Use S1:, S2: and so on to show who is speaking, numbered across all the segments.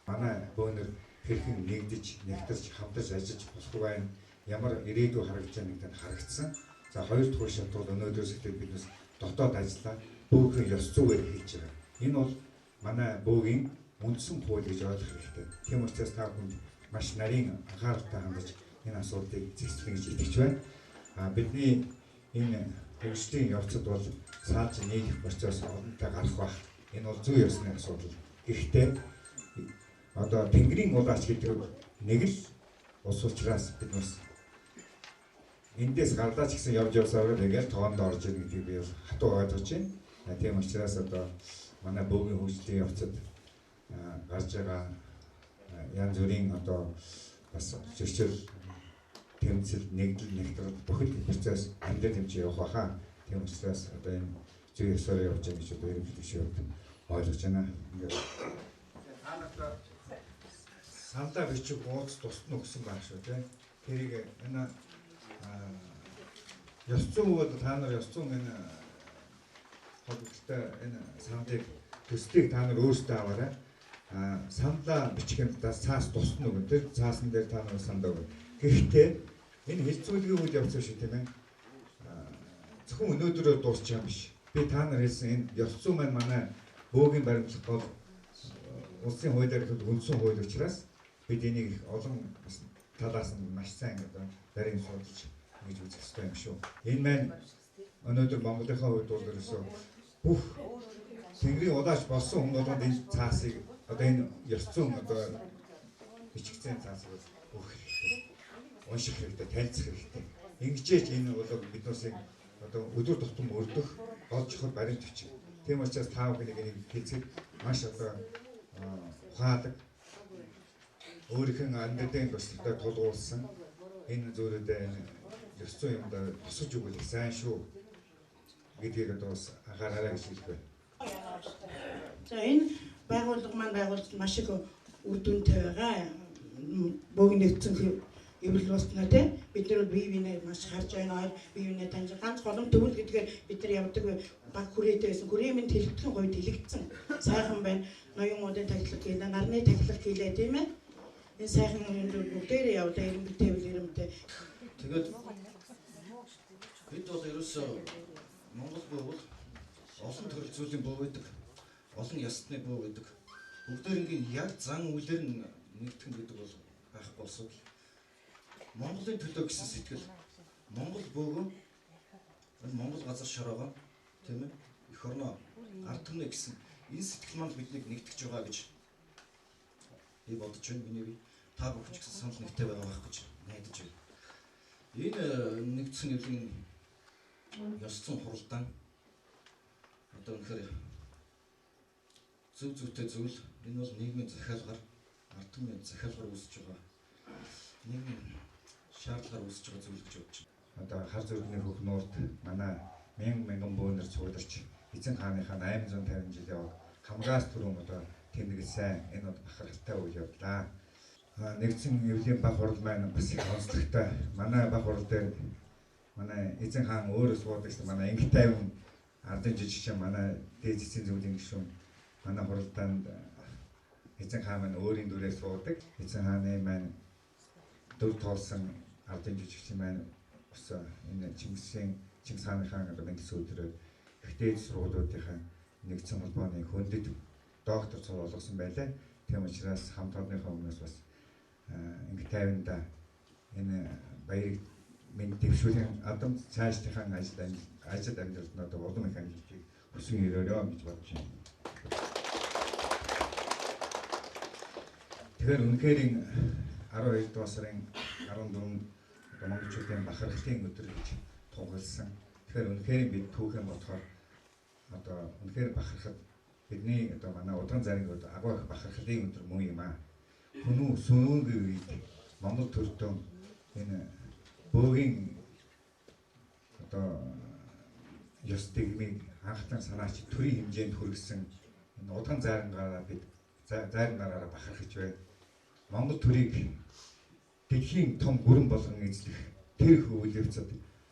S1: Манай бөөнөр хэрхэн нэгдэж, нэгтэрч, хамтарч ажиллаж болох вэ? Ямар ирээдүй харагдаж байгааг гэдэгт харагдсан. За хоёр дахь шат бол өнөөдрөөс эхлээд биднес дотоод ажиллаа бөөгөн ёс зүйгээр хийж байгаа. Энэ бол манай бөөгийн үндсэн хууль гэж ойлгох хэрэгтэй. Тийм учраас та бүхэн маш нарийн анхааралтай хандаж энэ асуудлыг зэгцлэн гэж итгэж байна. Бидний энэ хөгжлийн явцад бол саалж нийлэх процесс олонтой гарах байх. Энэ бол зүй ёсны асуудал. Гэхдээ одоо Тэнгэрийн улаач гэдэг нэг л ус учраас бид бас эндээс гарлаач гэсэн явж явсаар тэгэл тоонд орж ирнэ гэдгийг би хатуу ойлгож байна. Тийм учраас одоо манай бөөгийн хөгжлийн явцад гарч байгаа янз бүрийн одоо бас зөрчил тэмцэл нэгдэл нэгтрэл бүхэл процесс амдад хэмжээ явах байхаа. Тийм учраас одоо энэ зүй ёсоор явж байгаа гэж одоо ерөнхийдөө шийдвэр ойлгож байна. Ингээд сандаа бичиг ууц тусна өгсөн байх шүү тийм. Тэрийг энэ ёс зүйн бол та нар ёс зүйн энэ холбогдолтой энэ сандыг төслийг та нар өөрсдөө аваарай. Сандаа бичгэнд цаас тусна өгөн тэр цаасан дээр та нар сандаа өгнө. Гэхдээ энэ хилцүүлгийн үйл явц шүү тийм ээ. Зөвхөн өнөөдрөө дуусчих юм биш. Би та нар хэлсэн энэ ёс зүйн манай бөөгийн баримтлах бол улсын хуулиар үндсэн хууль учраас бид энийг олон талаас нь маш сайн одоо барин судалж ингэж үзэх хэрэгтэй юм шүү. Энэ маань өнөөдөр Монголынхаа хувьд бол ерөөсөө бүх Тэнгэрийн улаач болсон хүн болгонд энэ цаасыг одоо энэ ёс зүйн одоо бичигцэн цаасыг бүх хэрэгтэй. Унших хэрэгтэй, танилцах хэрэгтэй. Ингэжээж энэ бол биднээс одоо өдөр тутам өрдөх гол чухал баримт бичиг. Тийм учраас та бүхнийг энийг хэлцэд маш одоо ухаалаг өөрийнхөө амьдралын төсөлтөд тулгуулсан энэ зүйлүүдэд ёс зүйн юмд тусаж өгөх сайн шүү гэдгийг одоо бас анхаараарай гэж хэлэх байна.
S2: За энэ байгууллага маань байгуулалт маш их үр дүнтэй байгаа. Бөөгийн нэгдсэн эвлэл болсноо тийм бид нар бие биенээ маш харж байна. Бие биенээ таньж ганц голом төвл гэдгээр бид нар явдаг баг хүрээтэй байсан. Хүрээмийн тэлбэтгэн хувьд хэлэгдсэн сайхан байна. Ноён модын тахилга хийлээ, нарны тахилга хийлээ тийм ээ. Энэ сайхан бүгдээрээ явлаа ирэмбэтэй ирэмбэтэй.
S3: Тэгээд бид бол ерөөсөө Монгол бөө бол олон төрөл зүйлийн бөө байдаг. Олон ястны бөө байдаг. Бүгдээрийн яг зан үйлээр нь нэгтгэн гэдэг бол байхгүй асуудал. Монголын төлөө гэсэн сэтгэл Монгол бөөгөө Монгол газар шороогоо тийм ээ эх орноо ард түмнэ гэсэн энэ сэтгэл манд биднийг нэгтгэж байгаа гэж би бодож байна. Миний би та бүхэн ч гэсэн санал нэгтэй байгаа байх гэж найдаж байна. Энэ нэгдсэн эвлийн ёс зүйн хуралдаан одоо үнэхээр зөв зүйтэй зүйл. Энэ бол нийгмийн захиалгаар ард түмний захиалгаар үүсэж байгаа нийгмийн шаардлагаар үүсэж байгаа зүйл гэж бодож байна.
S1: Одоо хар зүрхний хөх нуурт манай мянган бөөнөр цугларч эзэн хааныхаа 850 жил яваг хамгаас түрүүн одоо тэмдэглэсэн энэ бол бахархалтай үйл явдлаа. Нэгдсэн эвлийн баг хурал маань бас их онцлогтой. Манай баг хурал дээр манай эзэн хаан өөрөө суудаг гэсэн манай Англи тайван ардын жижигчин манай дээд эцсийн зөвлөлийн гишүүн манай хуралдаанд эзэн хаан маань өөрийн дүрээр суудаг. Эзэн хааны маань дөв тоолсон ардын жижигчин маань бас энэ Чингис хааныхаа одоо мэндэлсэн өдрөөр их дээд сургуулиудынхаа нэгдсэн холбооны хөндөд доктор цол болгосон байлаа. Тийм учраас хамт олонныхоо өмнөөс бас Англи тайванда энэ баярыг минь дэвшүүлэн адам цаашдынхаа ажил амьдралд нь одоо улам их амжилтыг хүсэн өрөөрөө гэж бодож байна. Тэгэхээр үнэхээр 12 дугаар сарын 14 монголчуудын бахархлын өдөр гэж тунгалсан. Тэгэхээр үнэхээр бид түүхэн бодохоор одоо үнэхээр бахархад бидний одоо манай удаан зарим агуу их бахархлын өдөр мөн юм аа. Хүнүү сүнүүгийн үед Монгол төртөө энэ бөөгийн одоо ёс дэглэмийг анхлан санаач төрийн хэмжээнд хүргэсэн энэ удаан зайрангаараа бид зайрангаараа бахархаж байна. Монгол төрийг дэлхийн том бүрэн болгон эзлэх тэр их үйл явцад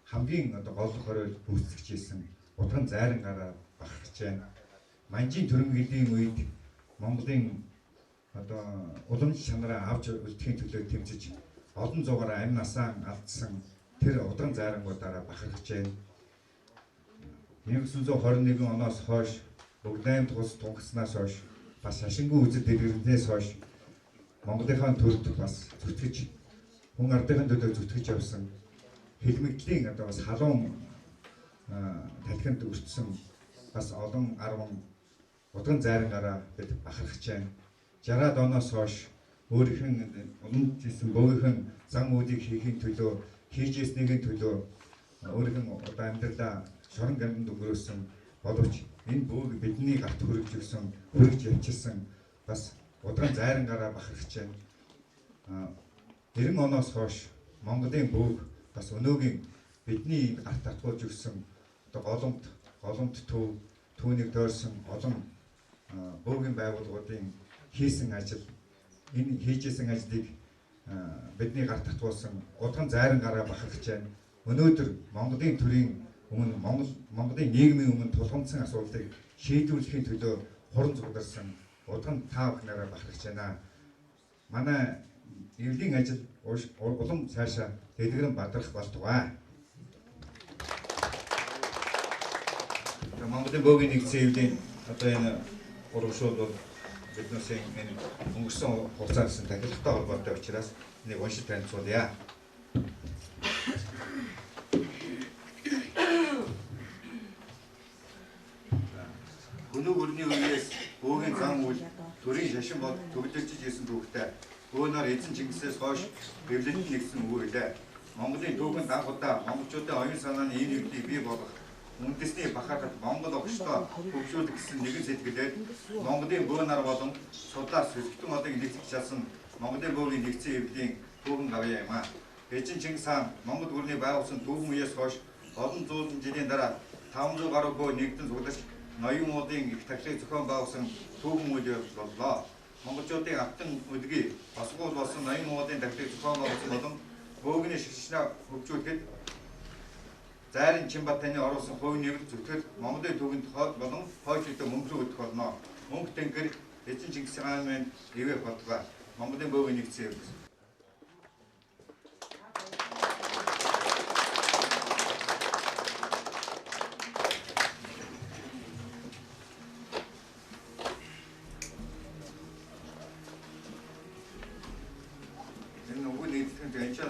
S1: хамгийн одоо голлох оройд гүйцэтгэж исэн удаан зайрангаараа бахархаж байна. Манжийн төрөмгөлийн үед Монголын одоо уламж чанараа авч үлдэхийн төлөө тэмцэж олон зуугаар амь насаа алдсан тэр удаан зайрангуудаараа бахархаж байна. 1921 оноос хойш бүгд 8 дахь улс тунхаснаас хойш бас шашингүй үзэл дэлгэрэнээс хойш Монголынхаа төрд бас зүтгэж хүн ардын төлөө зүтгэж явсан хэлмэгдлийн одоо бас халуун талхинд өртсөн бас олон 10 удаан зайрангаараа бид бахархаж байна. 60-аад оноос хойш өөрийнх нь өмнөд хийсэн бөөгийнх зан үүдийг хийхин төлөө хийж ирснийг төлөө өөрийнх нь одоо амьдралаа шорон гамд өнгөрөөсөн боловч энэ бөөг бидний гарт хүрэж өгсөн хүрэж явчихсан бас удаан зайрангаараа бахархаж байна. 90 оноос хойш Монголын бөөг бас өнөөгийн бидний гарт татгуулж өгсөн одоо голомт түүнийг дойрсон олон бөөгийн байгууллагуудын хийсэн ажил энэ хийжсэн ажлыг бидний гарт татгуулсан удаан зайрангаараа бахархаж байна. Өнөөдөр Монголын төрийн өмнө Монголын нийгмийн өмнө тулгамдсан асуудлыг шийдвэрлэхийн төлөө хуран зугдарсан удаан та бүхнээрээ бахархаж байна. Манай эвлийн ажил улам цаашаа дэлгэрэн бадрах болтугай. Монголын бөөгийн нэгдсэн эвлийн одоо энэ урамшуул бол биднээс энэ өнгөрсөн хугацаанд тахилгатай холбоотой учраас нэг уншиж танилцуулъя. Өнөө өрний үеэс бөөгийн зам үйл төрийн шашин бол төвлөрчж ирсэн түүхтэй бөөнөр эзэн Чингисээс хойш Берлинд нэгсэн үеэлээ. Монголын түүхэн дагуудаа монголчуудын оюун санааны энэ үеийг бий болгох үндэсний бахархад Монгол огштой хөгжүүлэх гэсэн нэгэн сэтгэлээр Монголын бөөнөр болон судлаас сүлгтэн одыг нэгтгэж чадсан Монголын бөөгийн нэгдсэн эвлийн түүхэн гавьяа юм а. Эзэн Чингис хаан Монгол гүрний байгуулсан түүхэн үеэс хойш олон зуун жилийн дараа 500 гаруй бөө нэгдэн цуглаж ноён уудын их тахлыг зохион байгуулсан түүхэн үйл боллоо. Монголчуудын автан өдгий басгуул болсон ноён уудын тахлыг зохион байгуулсан болон бөөгийн шашнаа хөгжүүлэхэд Зайрын Чимбатаны оруулсан хувь нэмэлт зүтгэл Монголын түүхэнд болон хойшлогдсон мөнгө рүү өгөх болно. Мөнгө тэнгэр эзэн Чингис хааны ивэх болтугай. Монголын бөөгийн нэгдсэн эв.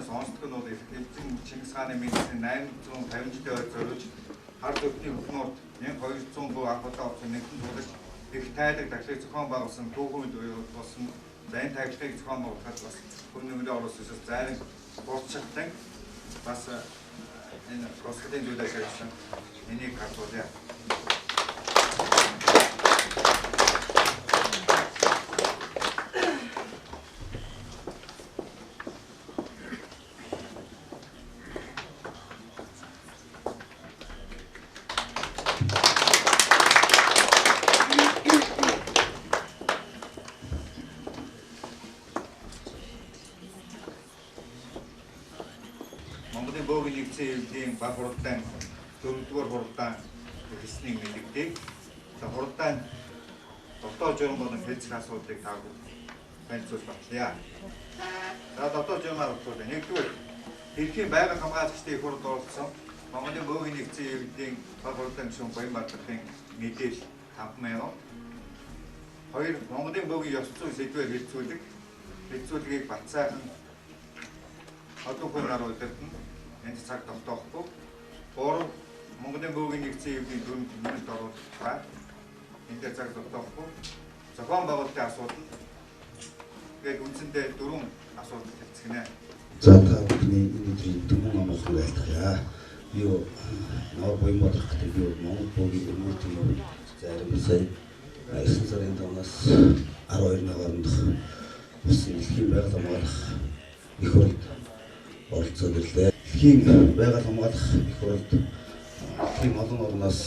S1: Сонсдог нь бол эзэн Чингис хааны мэдсэн 850 жилийн зориулж хар зөвхөн хөхнөрт 1200 буу анх удаа болсон нэгэн зурагч их тайлаг тахлыг зохион байгуулсан түүхэнд болсон зайн тахлыг зохион байгуулахад бас хүн нэмрээ оруулсан зайрын бурцчилтан бас энэ роскотын зүйл ажилласан энийг хардуулъя. Монголын бөөгийн нэгдсэн эвлийн баг хуралдаан 4-р хуралдаан хэлснийг мэдэгдэг. За хуралдаан дотоод журам болон хэлцэх асуудлыг танилцуулж батлая. За дотоод журмаар бодлоо. Нэгдүгээр дэлхийн байгаль хамгаалагчдын хуралд оролцсон Монголын бөөгийн нэгдсэн эвлийн баг хуралдаан гишүүн Баянбаатарын мэдээлэл 5,000. Хоёр Монголын бөөгийн ёс зүйн сэдвээр хэлцүүлгийг бат сайхан одоо хүн нар удирдна. Энд цаг тогтоохгүй. 3 Монголын бөөгийн нэгдсэн эвлийн дүрмд нэмэлт оруулах ба энэ цаг тогтоохгүй. Зохион байгуулалтын асуудал. Тэгээд үндсэндээ 4 асуудал хэлцгэнэ.
S4: За та бүхний энэ өдрийн түмэн амгалан айлтгая. Юу нор Баянбаатар гэдэг юу Монгол бөөгийн өрнөтийн зарим сая 9 сарын 5-аас 12-ны хооронд болсон дэлхийн байгаль хамгаалах их хурлд оролцоод ирлээ. Дэлхийн байгаль хамгаалах их хурлд дэлхийн олон орноос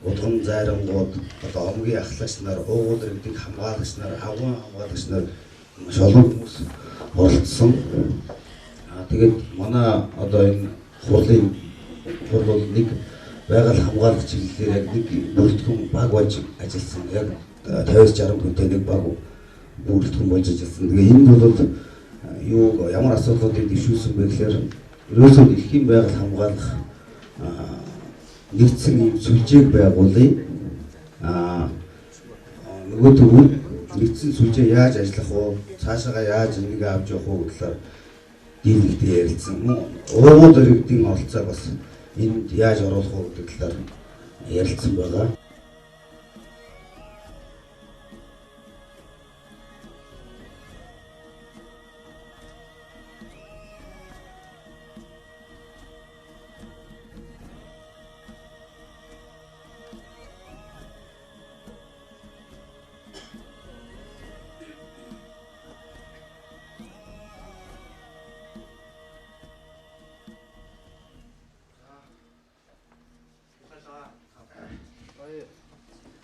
S4: удган зайрангууд одоо омгийн ахлагч нар, уугуул иргэдийг хамгаалагч нар, агуун хамгаалагч нар маш олон хүмүүс оролцсон. Тэгээд манай одоо энэ хурлын хурл бол нэг байгаль хамгаалах чиглэлээр яг нэг бүрэлдэхүүн баг болж ажилласан. Яг 50-60 хүнтэй нэг баг бүрэлдэхүүн болж ирсэн. Тэгээ энэ бол юу ямар асуудлуудыг дэвшүүлсэн бэ гэхээр ерөөсөө дэлхийн байгаль хамгаалах нэгдсэн ийм сүлжээг байгуулъя. Нөгөө төрөв нэгдсэн сүлжээ яаж ажиллах вэ? Цаашаага яаж энийг авч явах вэ гэхээр дийлэгтэй ярилцсан. Ургууд иргэдийн оролцоо бас энд яаж оруулах вэ гэдэг талаар ярилцсан байгаа.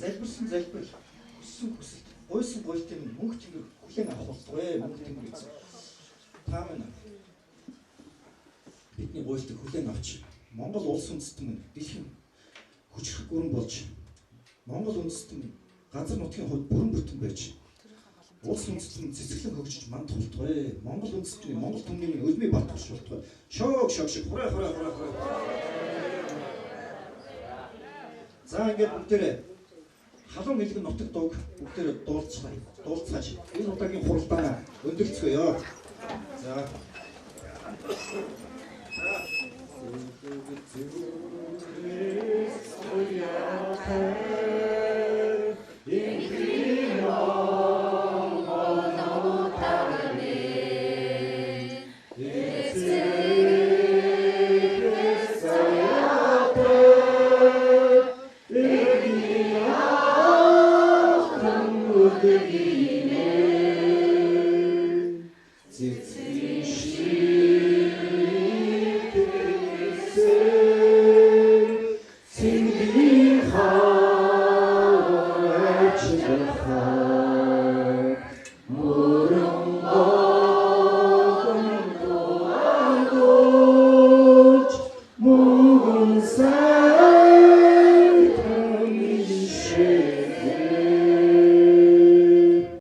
S3: Залбирсан залбир, хүссэн хүсэлт, гуйсан гуйлтын мөнх тэнгэр хүлээн авах болтугай мөнх тэнгэр гэсэн. Та минь бидний гуйлтыг хүлээн авч Монгол улс үндэстэн дэлхийн хүчрэх гүрэн болж Монгол үндэстэн газар нутгийн хувьд бүрэн бүтэн байж улс үндэстэн цэцэглэн хөгжиж мандах болтугай. Монгол үндэстний Монгол түмний өлмий балтгах болтугай. Шог шиг хураа. За ингээд бүгдээрээ халуун хэлгэн нутаг дууг бүгдээрээ дуулцгааж энэ удаагийн хуралдаанаа өндөрлцгөөё. За.